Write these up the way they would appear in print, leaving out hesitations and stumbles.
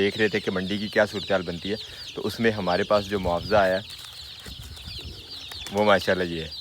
देख रहे थे कि मंडी की क्या सूरत हाल बनती है, तो उसमें हमारे पास जो मुआवजा आया वो माशाल्लाह ये है।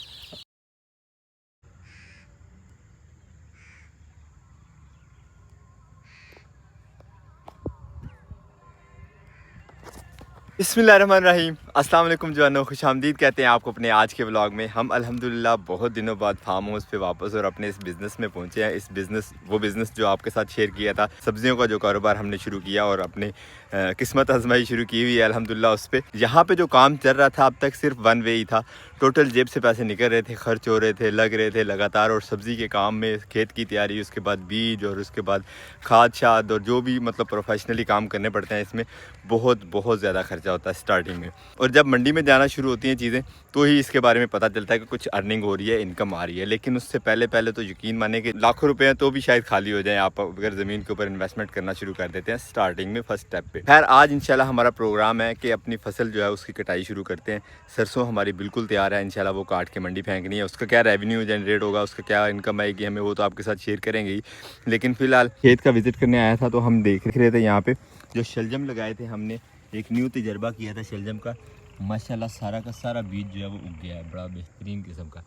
बिस्मिल्लाहिर्रहमानिर्रहीम, अस्सलाम वालेकुम जवानों, खुशामदीद कहते हैं आपको अपने आज के व्लॉग में। हम अल्हम्दुलिल्लाह बहुत दिनों बाद फार्म हाउस पे वापस और अपने इस बिज़नेस में पहुंचे हैं। वो बिज़नेस जो आपके साथ शेयर किया था, सब्जियों का जो कारोबार हमने शुरू किया और अपने किस्मत आजमाई शुरू की हुई है अल्हम्दुलिल्लाह उस पर। यहाँ पे जो काम चल रहा था अब तक सिर्फ वन वे ही था। टोटल जेब से पैसे निकल रहे थे, खर्च हो रहे थे, लग रहे थे लगातार। और सब्ज़ी के काम में खेत की तैयारी, उसके बाद बीज और उसके बाद खाद शाद और जो भी मतलब प्रोफेशनली काम करने पड़ते हैं, इसमें बहुत ज़्यादा खर्चा होता है स्टार्टिंग में। और जब मंडी में जाना शुरू होती हैं चीज़ें तो ही इसके बारे में पता चलता है कि कुछ अर्निंग हो रही है, इनकम आ रही है। लेकिन उससे पहले तो यकीन माने कि लाखों रुपए हैं तो भी शायद खाली हो जाए आप अगर ज़मीन के ऊपर इन्वेस्टमेंट करना शुरू कर देते हैं स्टार्टिंग में, फर्स्ट स्टेप पे। खैर आज इंशाल्लाह हमारा प्रोग्राम है कि अपनी फसल जो है उसकी कटाई शुरू करते हैं। सरसों हमारी बिल्कुल तैयार है, इंशाल्लाह वो काट के मंडी फेंकनी है। उसका क्या रेवेन्यू जनरेट होगा, उसका क्या इनकम आएगी हमें, वो तो आपके साथ शेयर करेंगे ही। लेकिन फ़िलहाल खेत का विज़िट करने आया था तो हम देख रहे थे यहाँ पे जो शलजम लगाए थे। हमने एक न्यू तजर्बा किया था शलजम का। माशाल्लाह सारा का सारा बीज जो है वो उग गया है, बड़ा बेहतरीन किस्म का।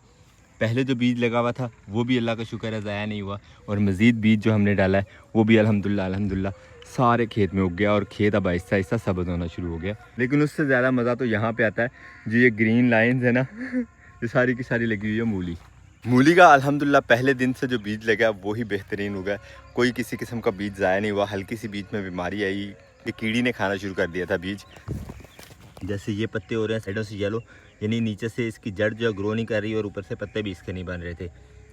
पहले जो बीज लगा हुआ था वो भी अल्लाह का शुक्र है ज़ाया नहीं हुआ, और मज़ीद बीज जो हमने डाला है वो भी अल्हम्दुलिल्लाह सारे खेत में उग गया और खेत अब आहिस्ता आहिस्ता सब्ज़ होना शुरू हो गया। लेकिन उससे ज़्यादा मज़ा तो यहाँ पे आता है, जो ये ग्रीन लाइन्स है ना ये सारी की सारी लगी हुई है मूली का। अल्हम्दुलिल्लाह पहले दिन से जो बीज लगा वो ही बेहतरीन उगा, कोई किसी किस्म का बीज ज़ाया नहीं हुआ। हल्की सी बीज में बीमारी आई, ये कीड़ी ने खाना शुरू कर दिया था बीज। जैसे ये पत्ते हो रहे हैं साइडों से येलो, यानी नीचे से इसकी जड़ जो ग्रो नहीं कर रही और ऊपर से पत्ते भी इसके नहीं बन रहे थे।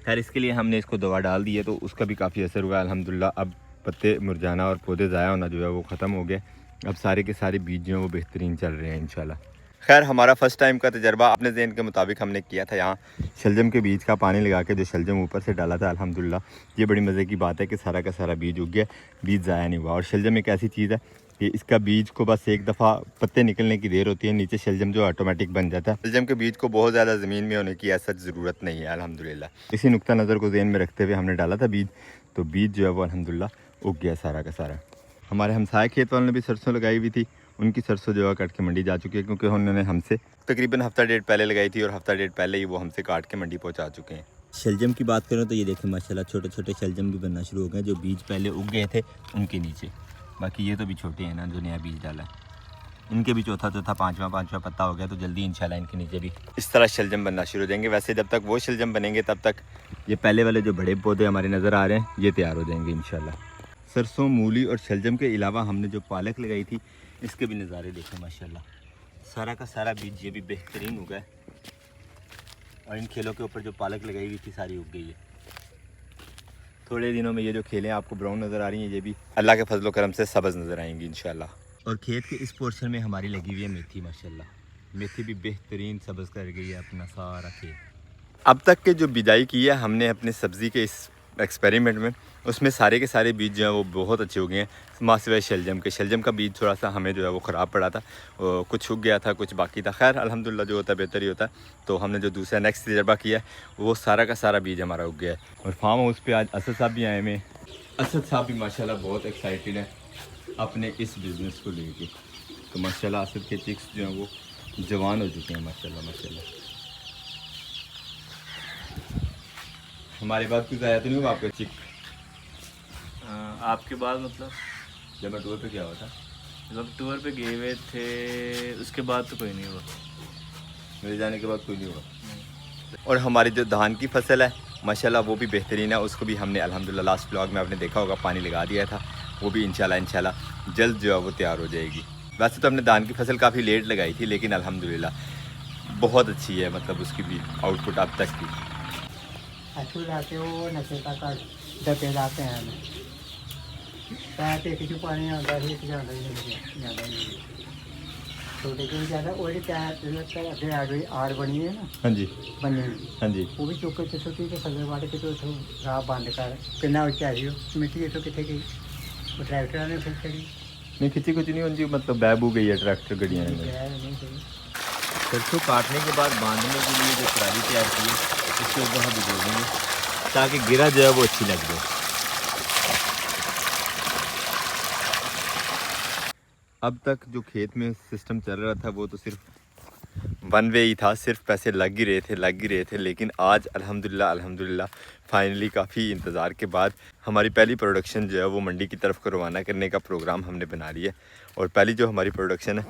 खैर इसके लिए हमने इसको दवा डाल दी है तो उसका भी काफ़ी असर हुआ अल्हम्दुलिल्लाह। अब पत्ते मुरझाना और पौधे ज़ाया होना जो है वो ख़त्म हो गया। अब सारे के सारे बीज जो हैं वो बेहतरीन चल रहे हैं इंशाल्लाह। खैर हमारा फ़र्स्ट टाइम का तजर्बा अपने ज़हन के मुताबिक हमने किया था। यहाँ शलजम के बीज का पानी लगा के जो शलजम ऊपर से डाला था अल्हम्दुलिल्लाह, ये बड़ी मज़े की बात है कि सारा का सारा बीज उग गया, बीज ज़ाया नहीं हुआ। और शलजम एक ऐसी चीज़ है कि इसका बीज को बस एक दफ़ा पत्ते निकलने की देर होती है, नीचे शलजम जो ऑटोमेटिक बन जाता है। शलजम के बीज को बहुत ज़्यादा ज़मीन में होने की ऐसा ज़रूरत नहीं है अल्हम्दुलिल्लाह। इसी नुक्ता नज़र को ज़हन में रखते हुए हमने डाला था बीज, तो बीज जो है वो अल्हम्दुलिल्लाह उग गया सारा का सारा। हमारे हमसाय खेत वालों ने भी सरसों लगाई हुई थी, उनकी सरसों जो है कट के मंडी जा चुकी है, क्योंकि उन्होंने हमसे तकरीबन हफ्ता डेढ़ पहले लगाई थी और हफ्ता डेढ़ पहले ही वो हमसे काट के मंडी पहुंचा चुके हैं। शलजम की बात करें तो ये देखें माशाल्लाह छोटे छोटे शलजम भी बनना शुरू हो गए, जो बीज पहले उग गए थे उनके नीचे। बाकी ये तो भी छोटे हैं ना जो नया बीज डाला है, इनके भी चौथा पाँचवा पत्ता हो गया, तो जल्दी इंशाल्लाह इनके नीचे भी इस तरह शलजम बनना शुरू हो जाएंगे। वैसे जब तक वो शलजम बनेंगे तब तक ये पहले वाले जो बड़े पौधे हमारे नज़र आ रहे हैं ये तैयार हो जाएंगे इंशाल्लाह। सरसों, मूली और शलजम के अलावा हमने जो पालक लगाई थी इसके भी नज़ारे देखें माशाल्लाह। सारा का सारा बीज ये भी बेहतरीन उगा है, और इन खेलों के ऊपर जो पालक लगाई हुई थी सारी उग गई है। थोड़े दिनों में ये जो खेलें आपको ब्राउन नज़र आ रही हैं ये भी अल्लाह के फजल करम से सब्ज़ नज़र आएंगी इंशाल्लाह। और खेत के इस पोर्शन में हमारी लगी हुई है मेथी माशाल्लाह। मेथी भी बेहतरीन सब्ज़ कर गई है अपना सारा खेत। अब तक के जो बिजाई की है हमने अपने सब्ज़ी के इस एक्सपेरिमेंट में, उसमें सारे के सारे बीज जो हैं वो बहुत अच्छे हो गए हैं, सिवाय शलजम का बीज थोड़ा सा हमें जो है वो ख़राब पड़ा था, कुछ उग गया था कुछ बाकी था। खैर अल्हम्दुलिल्लाह जो होता है बेहतर ही होता है। तो हमने जो दूसरा नेक्स्ट तजर्बा किया वो सारा का सारा बीज हमारा उग गया है। और फार्म हाउस पे आज असद साहब भी आए हुए। असद साहब भी माशाल्लाह बहुत एक्साइटेड है अपने इस बिज़नेस को लेके। तो माशाल्लाह असद के चिक्स जो हैं वो जवान हो चुके हैं माशाल्लाह। हमारे बाद कुछ आया तो नहीं हुआ आपका चिक? आपके बाद मतलब जब मैं टूर पे गया हुआ था, जब टूर पे गए हुए थे उसके बाद तो कोई नहीं हुआ, मेरे जाने के बाद कोई नहीं हुआ। और हमारी जो धान की फसल है माशाल्लाह वो भी बेहतरीन है, उसको भी हमने अल्हम्दुलिल्लाह लास्ट ब्लॉग में आपने देखा होगा पानी लगा दिया था, वो भी इंशाल्लाह जल्द जो है वो तैयार हो जाएगी। वैसे तो हमने धान की फसल काफ़ी लेट लगाई थी, लेकिन अल्हम्दुलिल्लाह बहुत अच्छी है, मतलब उसकी भी आउटपुट अब तक की। लाते हो नशे का डब्बे लाते हैं हमें पैसे किसी पानी आता है ज़्यादा ही छोटे के ज़्यादा और अगे आ गई आड़ बनी है ना। हाँ जी बनी हुई, हाँ जी। वो भी चुके तो छोटी के सगे वाले के तो राह बंद कर कितना चाहिए मिट्टी तो कितने गई वो ट्रैक्टर ने फिर चली नहीं खिंची कुछ नहीं उनकी, मतलब बैबू गई है ट्रैक्टर गड्डियाँ ने। सरसों काटने के बाद बांधने के लिए जो पराली तैयार की है उसके ऊपर हम भिगो देंगे ताकि गिरा जो है वो अच्छी लग जाए। अब तक जो खेत में सिस्टम चल रहा था वो तो सिर्फ वन वे ही था, सिर्फ पैसे लग ही रहे थे। लेकिन आज अल्हम्दुलिल्लाह फाइनली काफ़ी इंतज़ार के बाद हमारी पहली प्रोडक्शन जो है वो मंडी की तरफ को रवाना करने का प्रोग्राम हमने बना लिया। और पहली जो हमारी प्रोडक्शन है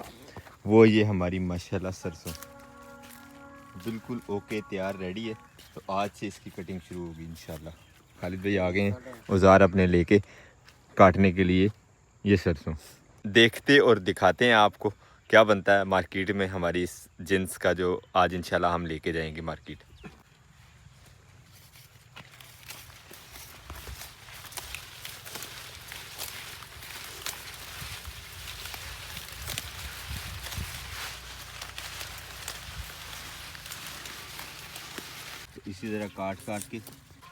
वो ये हमारी माशाल्लाह सरसों बिल्कुल ओके तैयार रेडी है। तो आज से इसकी कटिंग शुरू होगी इंशाल्लाह। खालिद भाई आ गए हैं औजार अपने लेके काटने के लिए ये सरसों। देखते और दिखाते हैं आपको क्या बनता है मार्केट में हमारी इस जिन्स का, जो आज इंशाल्लाह हम लेके जाएंगे मार्केट। इसी तरह काट के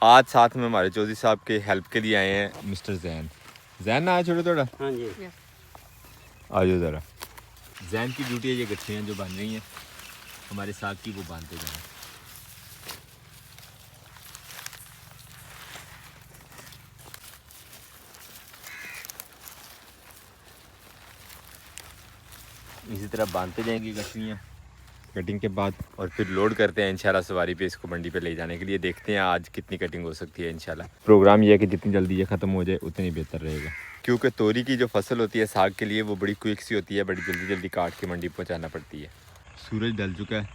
आज साथ में हमारे चौधरी साहब के हेल्प के लिए आए हैं मिस्टर जैन ना आए छोड़ो थोड़ा। हाँ जी आ जाओ ज़रा। जैन की ड्यूटी है ये गठरियाँ जो बन रही हैं हमारे साग की वो बांधते जाएं। इसी तरह बांधते जाएंगी गठरियाँ कटिंग के बाद, और फिर लोड करते हैं इंशाल्लाह सवारी पे इसको मंडी पे ले जाने के लिए। देखते हैं आज कितनी कटिंग हो सकती है इंशाल्लाह। प्रोग्राम ये है कि जितनी जल्दी ये ख़त्म हो जाए उतनी बेहतर रहेगा, क्योंकि तोरी की जो फसल होती है साग के लिए वो बड़ी क्विक सी होती है, बड़ी जल्दी काट के मंडी पहुँचाना पड़ती है। सूरज ढल चुका है,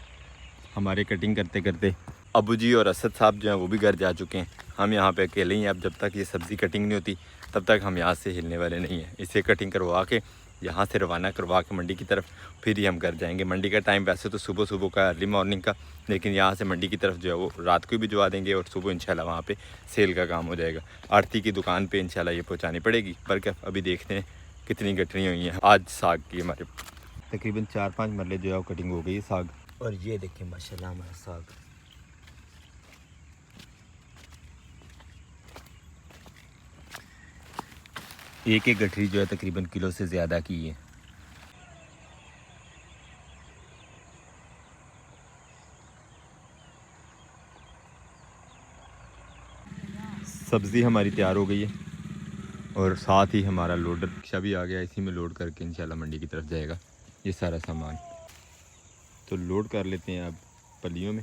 हमारे कटिंग करते करते अबू जी और असद साहब जो हैं वो भी घर जा चुके हैं। हम यहाँ पे अकेले ही हैं। अब जब तक ये सब्ज़ी कटिंग नहीं होती तब तक हम यहाँ से हिलने वाले नहीं हैं। इसे कटिंग करवा के यहाँ से रवाना करवा के मंडी की तरफ फिर ही हम घर जाएंगे। मंडी का टाइम वैसे तो सुबह का अर्ली मॉर्निंग का, लेकिन यहाँ से मंडी की तरफ जो है वो रात को भी भिजवा देंगे और सुबह इंशाल्लाह वहाँ पे सेल का काम हो जाएगा। आरती की दुकान पे इंशाल्लाह ये पहुँचानी पड़ेगी। पर क्या अभी देखते हैं कितनी गठरियाँ हुई हैं आज साग की। हमारे तकरीबन 4-5 मरले जो है वो कटिंग हो गई है साग। और ये देखें माशाल्लाह हमारा साग। एक गठरी जो है तकरीबन किलो से ज़्यादा की है। सब्ज़ी हमारी तैयार हो गई है और साथ ही हमारा लोडर रिक्शा भी आ गया। इसी में लोड करके इंशाल्लाह मंडी की तरफ जाएगा ये सारा सामान। तो लोड कर लेते हैं अब पलियों में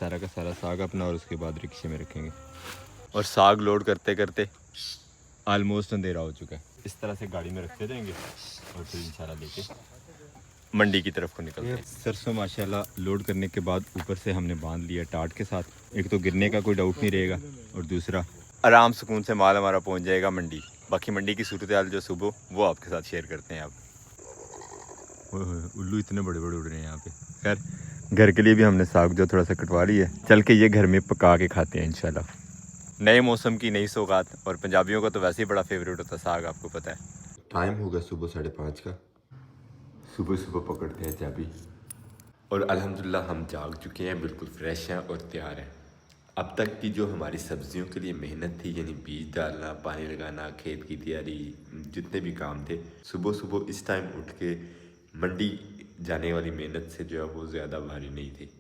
सारा का सारा साग अपना, और उसके बाद रिक्शे में रखेंगे। और साग लोड करते करते आलमोस्ट अंधेरा हो चुका है। इस तरह से गाड़ी में रखते जाएंगे और फिर इंशाल्लाह लेके मंडी की तरफ को निकलते हैं। सरसों माशाल्लाह लोड करने के बाद ऊपर से हमने बांध लिया टाट के साथ। एक तो गिरने का कोई डाउट नहीं रहेगा और दूसरा आराम सुकून से माल हमारा पहुंच जाएगा मंडी। बाकी मंडी की सूरत हाल जो सुबह वो आपके साथ शेयर करते हैं। आप उल्लू इतने बड़े बड़े उड़ रहे हैं यहाँ पे। खैर घर के लिए भी हमने साग जो थोड़ा सा कटवा ली है, चल के ये घर में पका के खाते हैं इंशाल्लाह। नए मौसम की नई सौगात, और पंजाबियों का तो वैसे ही बड़ा फेवरेट होता है साग, आपको पता है। टाइम होगा सुबह 5:30 का। सुबह पकड़ते हैं चाबी और अल्हम्दुलिल्लाह हम जाग चुके हैं, बिल्कुल फ्रेश हैं और तैयार हैं। अब तक की जो हमारी सब्जियों के लिए मेहनत थी, यानी बीज डालना, पानी लगाना, खेत की तैयारी, जितने भी काम थे, सुबह इस टाइम उठ के मंडी जाने वाली मेहनत से जो है वो ज़्यादा भारी नहीं थी।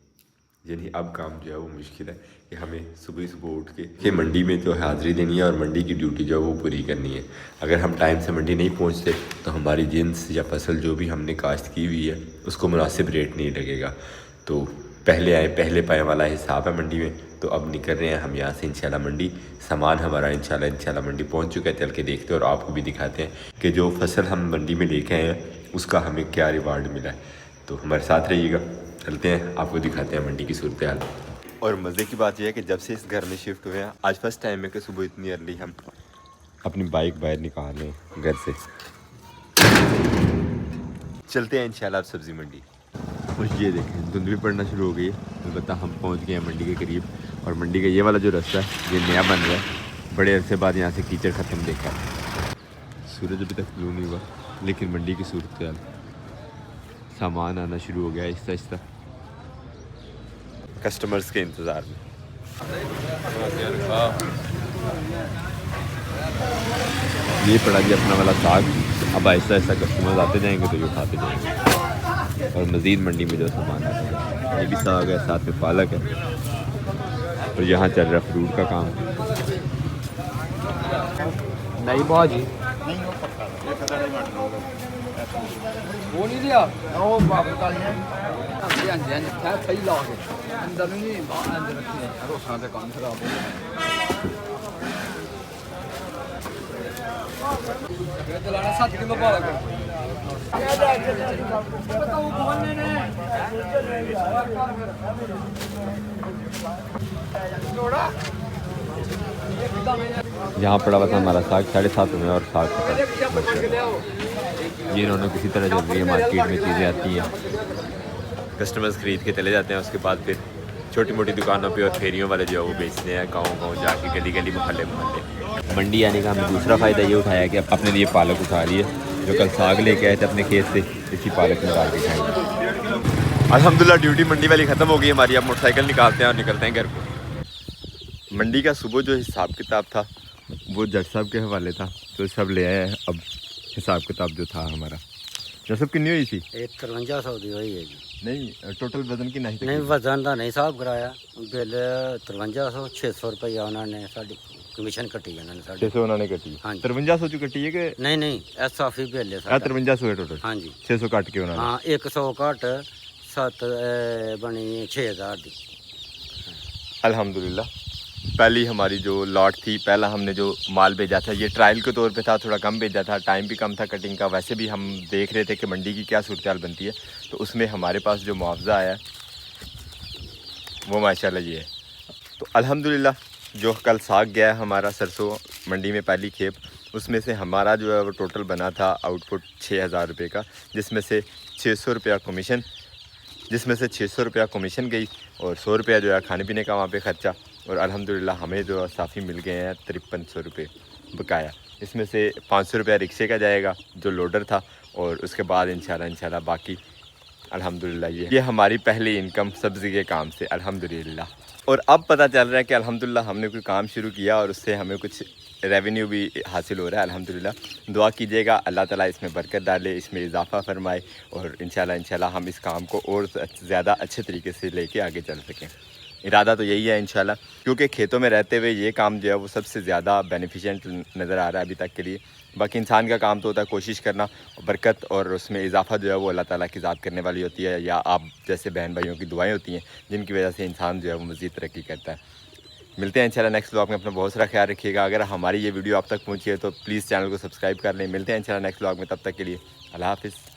यानी अब काम जो है वो मुश्किल है कि हमें सुबह उठ के मंडी में जो है हाज़िरी देनी है और मंडी की ड्यूटी जो है वो पूरी करनी है। अगर हम टाइम से मंडी नहीं पहुंचते तो हमारी जिन्स या फसल जो भी हमने काश्त की हुई है उसको मुनासिब रेट नहीं लगेगा। तो पहले आए पहले पाए वाला हिसाब है मंडी में। तो अब निकल रहे हैं हम यहाँ से इंशाल्लाह मंडी। सामान हमारा इंशाल्लाह मंडी पहुँच चुका है। चल के देखते हैं और आपको भी दिखाते हैं कि जो फसल हम मंडी में लेके आए हैं उसका हमें क्या रिवार्ड मिला है। तो हमारे साथ रहिएगा, चलते हैं, आपको दिखाते हैं मंडी की सूरत हाल। और मज़े की बात यह है कि जब से इस घर में शिफ्ट हुए हैं, आज फर्स्ट टाइम है कि सुबह इतनी अर्ली हम अपनी बाइक बाहर निकाल रहे हैं घर से। चलते हैं इंशाल्लाह अब सब्ज़ी मंडी। और ये देखें धुंध भी पड़ना शुरू हो गई है। तो बता हम पहुंच गए हैं मंडी के करीब। और मंडी का ये वाला जो रास्ता है ये नया बन रहा है, बड़े अरसे बाद यहाँ से कीचड़ ख़त्म देखा है। सूरज अभी तक ब्लू नहीं हुआ, लेकिन मंडी की सूरत हाल, सामान आना शुरू हो गया आहिस्ता आहिस्ता कस्टमर्स के इंतज़ार में। ये पड़ा जी अपना वाला साग। अब आहिस्ता आहिस्ता कस्टमर्स आते जाएंगे तो ये उठाते जाएंगे। और मज़ीद मंडी में जो सामान है, ये भी साग है, साथ में पालक है। और यहाँ चल रहा फ्रूट का काम। नहीं बहुत जी वो नहीं दिया ओ बाप रे ਹਾਂਜੀ ਹਾਂਜੀ ਹਾਂਜੀ ਖੈਰ ਸਹੀ ਲਾ ਕੇ ਅੰਦਰ ਨਹੀਂ ਬਾਹਰ ਅੰਦਰ ਰੱਖੀ ਰੋਸਾਂ ਤੇ ਕੰਮ ਖਰਾਬ ਹੋ ਗਿਆ ਇਹ ਚਲਾਣਾ 7 ਕਿਲੋ ਭਾਰਾ ਕਰ ਬਤਾਓ ਬੋਲਨੇ ਨੇ जोड़ा यहाँ पड़ा हुआ था हमारा साग 7.5 रुपये और साग खत्म। ये इन्होंने किसी तरह चल रही है, मार्केट में चीज़ें आती हैं, कस्टमर्स ख़रीद के चले जाते हैं, उसके बाद फिर छोटी मोटी दुकानों पे और फेरियों वाले जो है वो बेचते हैं गाँव जाके, गली गली मोहल्ले मोहल्ले। मंडी आने का हमें दूसरा फ़ायदा ये उठाया कि अपने लिए पालक उठा लिए, जो कल साग लेके आए थे अपने खेत से, इसी पालक में डाल के खाएंगे। अल्हम्दुलिल्लाह ड्यूटी मंडी वाली ख़त्म हो गई हमारी। अब मोटरसाइकिल निकालते हैं और निकलते हैं घर को। मंडी का सुबह जो हिसाब किताब था वो जज साहब के हवाले था, तो सब ले आए हैं। अब हिसाब किताब जो था हमारा, जज साहब कितनी हुई थी? 5300 ਦੀ ਹੋਈ ਹੈ ਜੀ। नहीं टोटल वजन की नहीं ਨਹੀਂ ਵਜ਼ਨ ਦਾ ਨਹੀਂ ਹਿਸਾਬ ਕਰਾਇਆ, ਬਿੱਲ 5300 600 ਰੁਪਏ ਉਹਨਾਂ ਨੇ ਸਾਡੀ ਕਮਿਸ਼ਨ ਕੱਟੀ ਉਹਨਾਂ ਨੇ ਸਾਡੀ। 600 उन्होंने कटी, हाँ जी। 5300 जो कटी है कि ਨਹੀਂ ਨਹੀਂ ਐਸਆਫੀ ਬਿੱਲ ਹੈ 5300 है टोटल? ਹਾਂਜੀ 600 काट के उन्होंने। ਹਾਂ 100 ਘੱਟ 7 ਬਣੀ 6000 ਦੀ। अल्हम्दुलिल्लाह पहली हमारी जो लॉट थी, पहला हमने जो माल भेजा था ये ट्रायल के तौर पे था, थोड़ा कम भेजा था, टाइम भी कम था कटिंग का। वैसे भी हम देख रहे थे कि मंडी की क्या सूरत हाल बनती है, तो उसमें हमारे पास जो मुआवजा आया वो माशाल्लाह ये है। तो अल्हम्दुलिल्लाह जो कल साग गया है हमारा सरसों मंडी में पहली खेप, उसमें से हमारा जो है वो टोटल बना था आउटपुट 6000 रुपये का, जिसमें से 600 रुपया कमीशन, जिसमें से 600 रुपया कमीशन गई और 100 रुपया जो है खाने पीने का वहाँ पे ख़र्चा। और अल्हम्दुलिल्लाह हमें जो साफ़ी मिल गए हैं 5300 रुपये बकाया। इसमें से 500 रुपया रिक्शे का जाएगा जो लोडर था, और उसके बाद इंशाल्लाह बाकी अल्हम्दुलिल्लाह ये हमारी पहली इनकम सब्ज़ी के काम से अल्हम्दुलिल्लाह। और अब पता चल रहा है कि अल्हम्दुलिल्लाह हमने कोई काम शुरू किया और उससे हमें कुछ रेवेन्यू भी हासिल हो रहा है अल्हम्दुलिल्लाह। दुआ कीजिएगा अल्लाह ताला इसमें बरकत डाले, इसमें इजाफ़ा फरमाए, और इंशाल्लाह हम इस काम को और ज़्यादा अच्छे तरीके से लेके आगे चल सकें। इरादा तो यही है इंशाल्लाह, क्योंकि खेतों में रहते हुए ये काम जो है वो सबसे ज़्यादा बेनिफिशिएंट नज़र आ रहा है अभी तक के लिए। बाकी इंसान का काम तो होता है कोशिश करना, बरकत और उसमें इजाफ़ा जो है वो अल्लाह ताला की ज़ात करने वाली होती है, या आप जैसे बहन भाइयों की दुआएं होती हैं जिनकी वजह से इंसान जो है वो मज़ीद तरक्की करता है। मिलते हैं इंशाल्लाह नेक्स्ट व्लॉग में। अपना बहुत सारा ख्याल रखिएगा। अगर हमारी ये वीडियो आप तक पहुँची है तो प्लीज़ चैनल को सब्सक्राइब कर लें। मिलते हैं इंशाल्लाह नेक्स्ट व्लॉग में, तब तक के लिए अल्लाह हाफ़िज़।